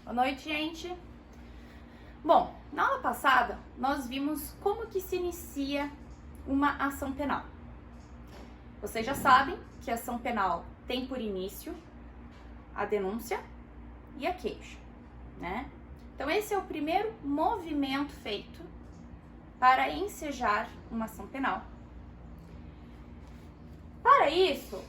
Boa noite, gente. Bom, na aula passada, nós vimos como que se inicia uma ação penal. Vocês já sabem que a ação penal tem por início a denúncia e a queixa, né? Então, esse é o primeiro movimento feito para ensejar uma ação penal. Para isso,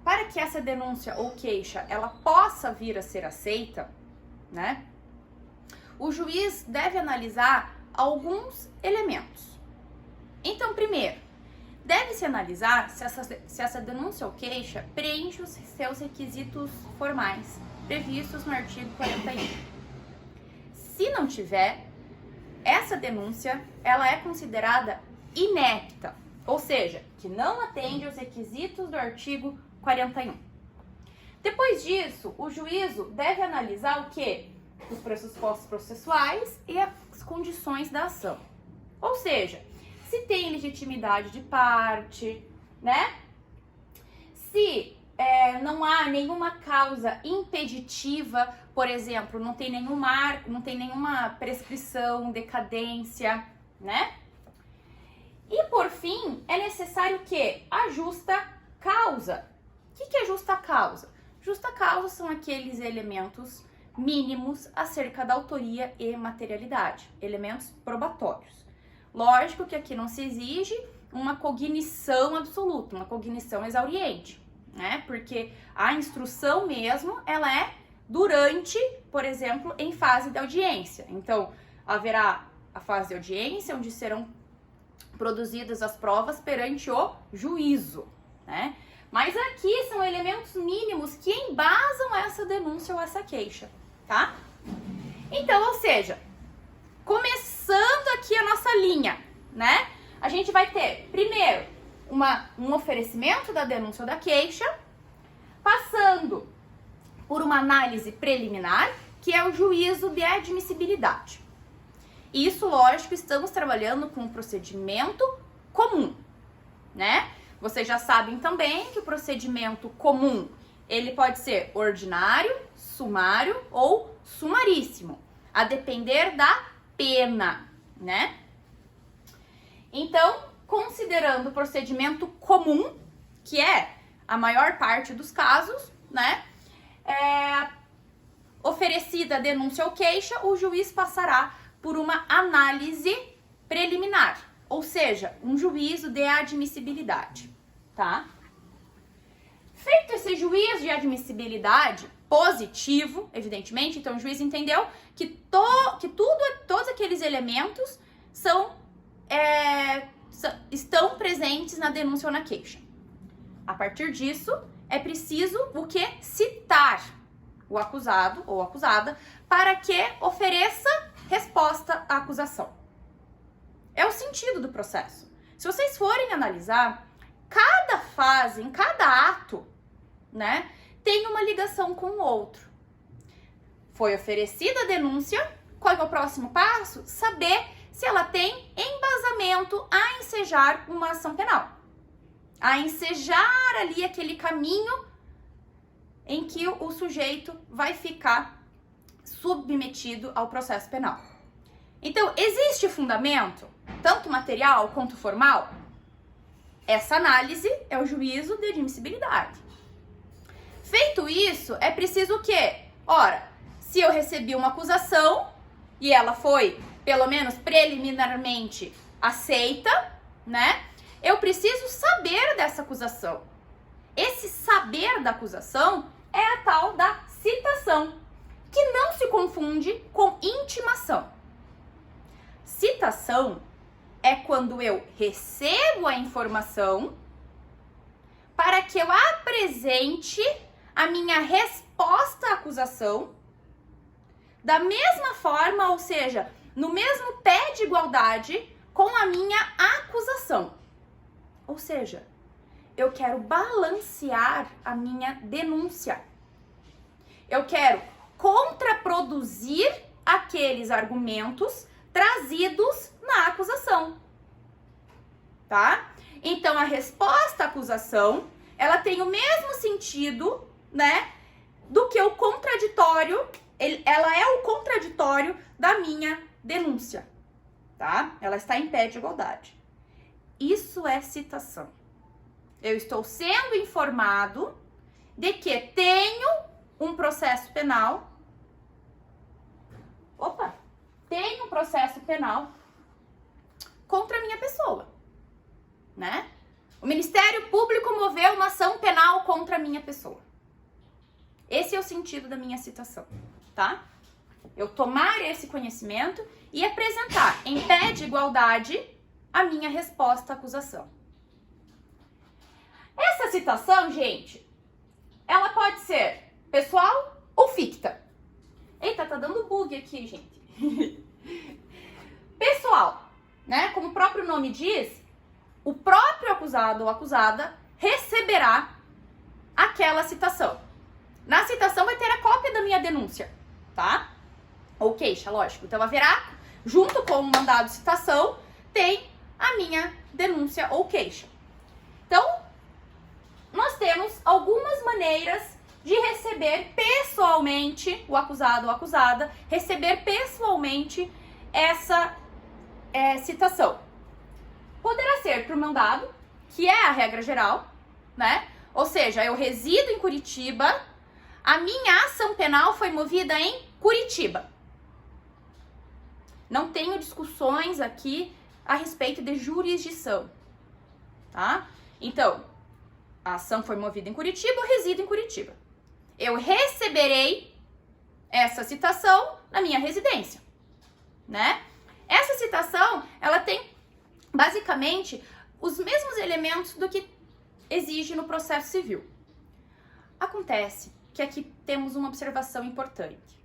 para que essa denúncia ou queixa ela possa vir a ser aceita, né? O juiz deve analisar alguns elementos. Então, primeiro, deve-se analisar se essa denúncia ou queixa preenche os seus requisitos formais previstos no artigo 41. Se não tiver, essa denúncia ela é considerada inepta, ou seja, que não atende aos requisitos do artigo 41. Depois disso, o juízo deve analisar o quê? Os pressupostos processuais e as condições da ação. Ou seja, se tem legitimidade de parte, né? Se não há nenhuma causa impeditiva, por exemplo, não tem nenhum marco, não tem nenhuma prescrição, decadência, né? E por fim, é necessário que a justa causa. O que é justa causa? Justa causa são aqueles elementos mínimos acerca da autoria e materialidade, elementos probatórios. Lógico que aqui não se exige uma cognição absoluta, uma cognição exauriente, né? Porque a instrução mesmo, ela é durante, por exemplo, em fase de audiência. Então, haverá a fase de audiência, onde serão produzidas as provas perante o juízo, né? Mas aqui são elementos mínimos que embasam essa denúncia ou essa queixa, tá? Então, ou seja, começando aqui a nossa linha, né? A gente vai ter, primeiro, um oferecimento da denúncia ou da queixa, passando por uma análise preliminar, que é o juízo de admissibilidade. Isso, lógico, estamos trabalhando com um procedimento comum, né? Vocês já sabem também que o procedimento comum, ele pode ser ordinário, sumário ou sumaríssimo, a depender da pena, né? Então, considerando o procedimento comum, que é a maior parte dos casos, né? Oferecida a denúncia ou queixa, o juiz passará por uma análise preliminar, ou seja, um juízo de admissibilidade, tá? Feito esse juízo de admissibilidade positivo, evidentemente, então o juiz entendeu que todos aqueles elementos estão presentes na denúncia ou na queixa. A partir disso, é preciso o quê? Citar o acusado ou acusada para que ofereça resposta à acusação. É o sentido do processo. Se vocês forem analisar, cada fase, em cada ato, né, tem uma ligação com o outro. Foi oferecida a denúncia, qual é o próximo passo? Saber se ela tem embasamento a ensejar uma ação penal. A ensejar ali aquele caminho em que o sujeito vai ficar submetido ao processo penal. Então, existe fundamento, tanto material quanto formal? Essa análise é o juízo de admissibilidade. Feito isso, é preciso o quê? Ora, se eu recebi uma acusação e ela foi, pelo menos preliminarmente, aceita, né? Eu preciso saber dessa acusação. Esse saber da acusação é a tal da citação, que não se confunde com intimação. Citação é quando eu recebo a informação para que eu apresente a minha resposta à acusação da mesma forma, ou seja, no mesmo pé de igualdade com a minha acusação. Ou seja, eu quero balancear a minha denúncia. Eu quero contraproduzir aqueles argumentos trazidos na acusação, tá? Então, a resposta à acusação, ela tem o mesmo sentido, né, do que o contraditório ela é o contraditório da minha denúncia, tá? Ela está em pé de igualdade. Isso é citação. Eu estou sendo informado de que tenho um processo penal. Tenho um processo penal contra a minha pessoa, né? O Ministério Público moveu uma ação penal contra a minha pessoa. Esse é o sentido da minha citação, tá? Eu tomar esse conhecimento e apresentar em pé de igualdade a minha resposta à acusação. Essa citação, gente, ela pode ser pessoal ou ficta. Eita, tá dando bug aqui, gente. Pessoal, né? Como o próprio nome diz, o próprio acusado ou acusada receberá aquela citação. Na citação vai ter a cópia da minha denúncia, tá? Ou queixa, lógico. Então haverá, junto com o mandado de citação, tem a minha denúncia ou queixa. Então, nós temos algumas maneiras de receber pessoalmente, o acusado ou acusada, receber pessoalmente essa citação. Poderá ser por mandado, que é a regra geral, né? Ou seja, eu resido em Curitiba, a minha ação penal foi movida em Curitiba. Não tenho discussões aqui a respeito de jurisdição, tá? Então, a ação foi movida em Curitiba, eu resido em Curitiba. Eu receberei essa citação na minha residência, né? Essa citação, ela tem basicamente os mesmos elementos do que exige no processo civil. Acontece que aqui temos uma observação importante.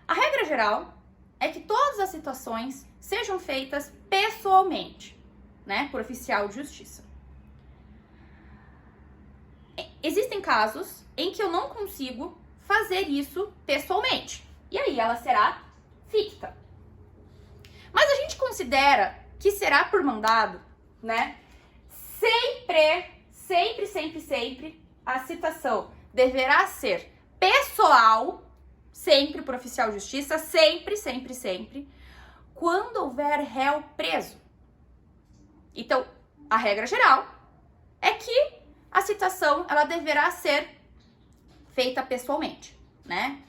A regra geral é que todas as citações sejam feitas pessoalmente, né, por oficial de justiça. Existem casos em que eu não consigo fazer isso pessoalmente, e aí ela será ficta. Mas a gente considera que será por mandado, né? Sempre a citação deverá ser pessoal, sempre por oficial de justiça, sempre, quando houver réu preso. Então, a regra geral é que a citação, ela deverá ser feita pessoalmente, né?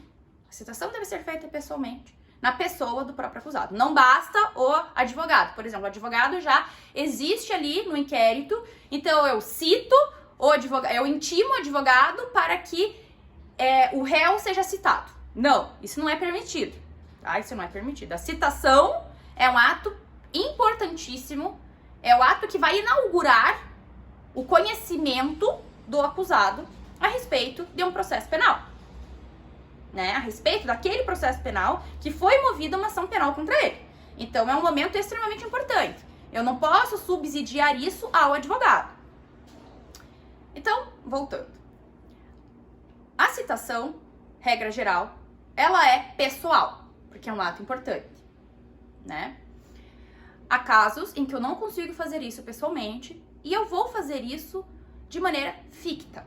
A citação deve ser feita pessoalmente, na pessoa do próprio acusado. Não basta o advogado. Por exemplo, o advogado já existe ali no inquérito, então eu cito o advogado, eu intimo o advogado para que o réu seja citado. Não, isso não é permitido, tá? Isso não é permitido. A citação é um ato importantíssimo, é o ato que vai inaugurar o conhecimento do acusado a respeito de um processo penal, né? A respeito daquele processo penal que foi movida uma ação penal contra ele. Então, é um momento extremamente importante. Eu não posso subsidiar isso ao advogado. Então, voltando. A citação, regra geral, ela é pessoal, porque é um ato importante, né? Há casos em que eu não consigo fazer isso pessoalmente e eu vou fazer isso de maneira ficta.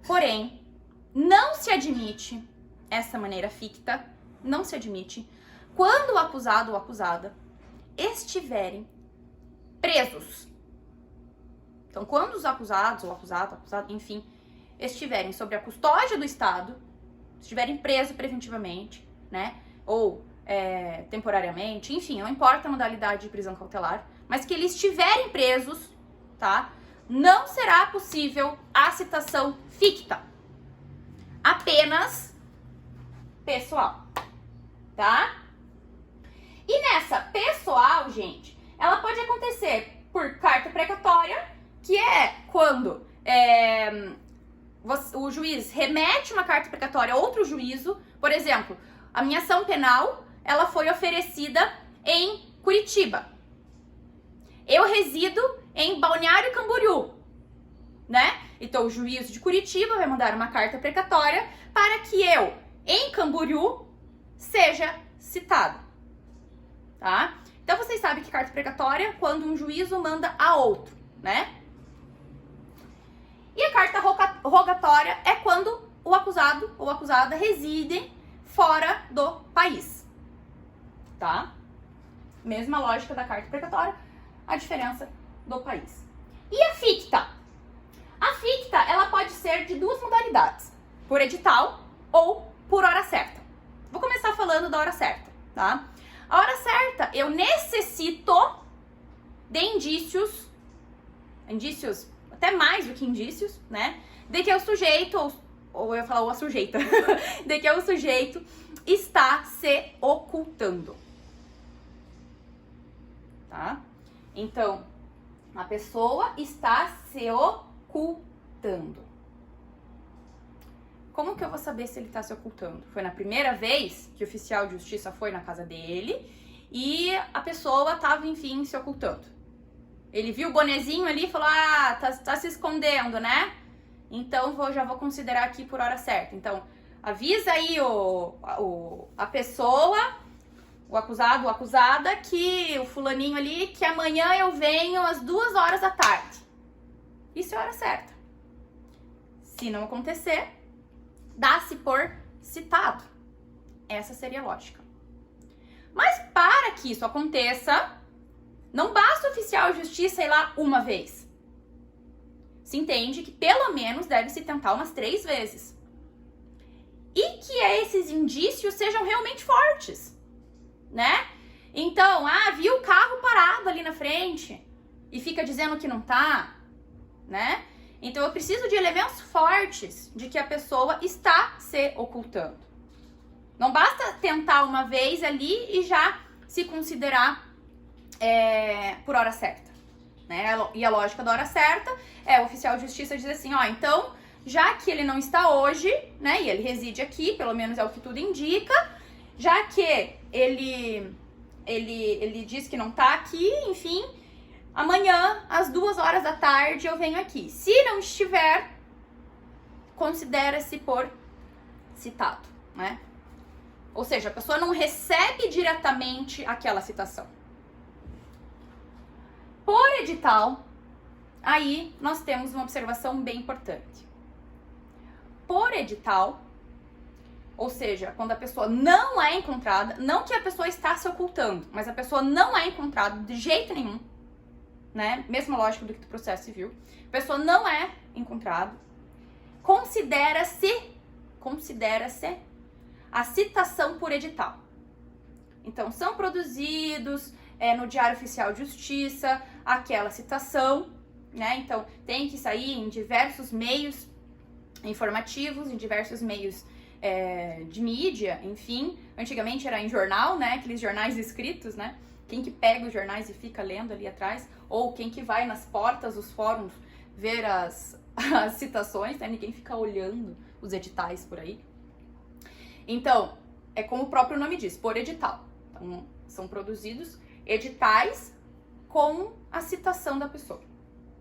Porém, não se admite essa maneira ficta, não se admite quando o acusado ou acusada estiverem presos. Então, quando os acusados ou acusado, enfim, estiverem sob a custódia do Estado, estiverem presos preventivamente, né, ou temporariamente, enfim, não importa a modalidade de prisão cautelar, mas que eles estiverem presos, tá, não será possível a citação ficta, apenas pessoal, tá? E nessa pessoal, gente, ela pode acontecer por carta precatória, que é quando o juiz remete uma carta precatória a outro juízo. Por exemplo, a minha ação penal, ela foi oferecida em Curitiba. Eu resido em Balneário Camboriú, né? Então, o juízo de Curitiba vai mandar uma carta precatória para que eu, em Camboriú, seja citado, tá? Então, vocês sabem que carta precatória é quando um juízo manda a outro, né? E a carta rogatória é quando o acusado ou acusada residem fora do país, tá? Mesma lógica da carta precatória, a diferença do país. E a ficta? A ficta, ela pode ser de duas modalidades, por edital ou por hora certa. Vou começar falando da hora certa, tá? A hora certa, eu necessito de indícios, até mais do que indícios, né? De que o sujeito, ou eu ia falar a sujeita, de que o sujeito está se ocultando, tá? Então, a pessoa está se ocultando. Como que eu vou saber se ele está se ocultando? Foi na primeira vez que o oficial de justiça foi na casa dele e a pessoa estava, enfim, se ocultando. Ele viu o bonezinho ali e falou, tá se escondendo, né? Então, já vou considerar aqui por hora certa. Então, avisa aí a pessoa, o acusado ou acusada, que o fulaninho ali, que amanhã eu venho às 2h da tarde. Isso é hora certa. Se não acontecer, dá-se por citado. Essa seria a lógica. Mas para que isso aconteça, não basta o oficial de justiça ir lá uma vez. Se entende que pelo menos deve-se tentar umas 3 vezes. E que esses indícios sejam realmente fortes, né? Então, viu o carro parado ali na frente e fica dizendo que não tá, né? Então, eu preciso de elementos fortes de que a pessoa está se ocultando. Não basta tentar uma vez ali e já se considerar por hora certa, né? E a lógica da hora certa é o oficial de justiça dizer assim, então, já que ele não está hoje, né, e ele reside aqui, pelo menos é o que tudo indica, já que ele diz que não está aqui, enfim, amanhã, às 2h da tarde, eu venho aqui. Se não estiver, considera-se por citado, né? Ou seja, a pessoa não recebe diretamente aquela citação. Por edital, aí nós temos uma observação bem importante. Por edital, ou seja, quando a pessoa não é encontrada, não que a pessoa está se ocultando, mas a pessoa não é encontrada de jeito nenhum, né? Mesma lógica do que do processo civil. A pessoa não é encontrada. Considera-se a citação por edital. Então, são produzidos no Diário Oficial de Justiça aquela citação, né? Então, tem que sair em diversos meios informativos, em diversos meios de mídia, enfim. Antigamente era em jornal, né? Aqueles jornais escritos, né? Quem que pega os jornais e fica lendo ali atrás, ou quem que vai nas portas dos fóruns ver as citações, né? Ninguém fica olhando os editais por aí. Então, é como o próprio nome diz, por edital. Então, são produzidos editais com a citação da pessoa,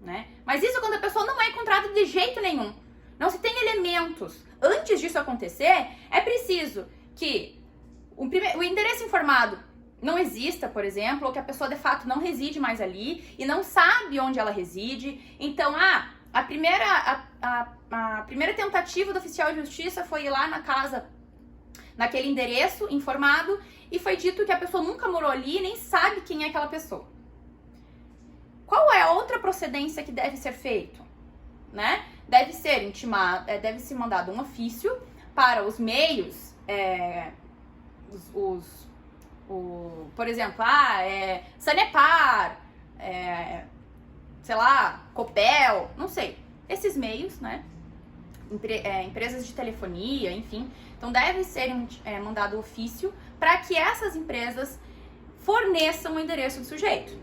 né? Mas isso quando a pessoa não é encontrada de jeito nenhum. Não se tem elementos. Antes disso acontecer, é preciso que o endereço informado não exista, por exemplo, ou que a pessoa de fato não reside mais ali e não sabe onde ela reside. Então, a primeira tentativa do oficial de justiça foi ir lá na casa, naquele endereço informado, e foi dito que a pessoa nunca morou ali e nem sabe quem é aquela pessoa. Qual é a outra procedência que deve ser feito, né? Deve ser intimado, deve ser mandado um ofício para os meios, por exemplo, Sanepar, sei lá, Copel, não sei, esses meios, né? Empresas de telefonia, enfim. Então, deve ser mandado ofício para que essas empresas forneçam o endereço do sujeito.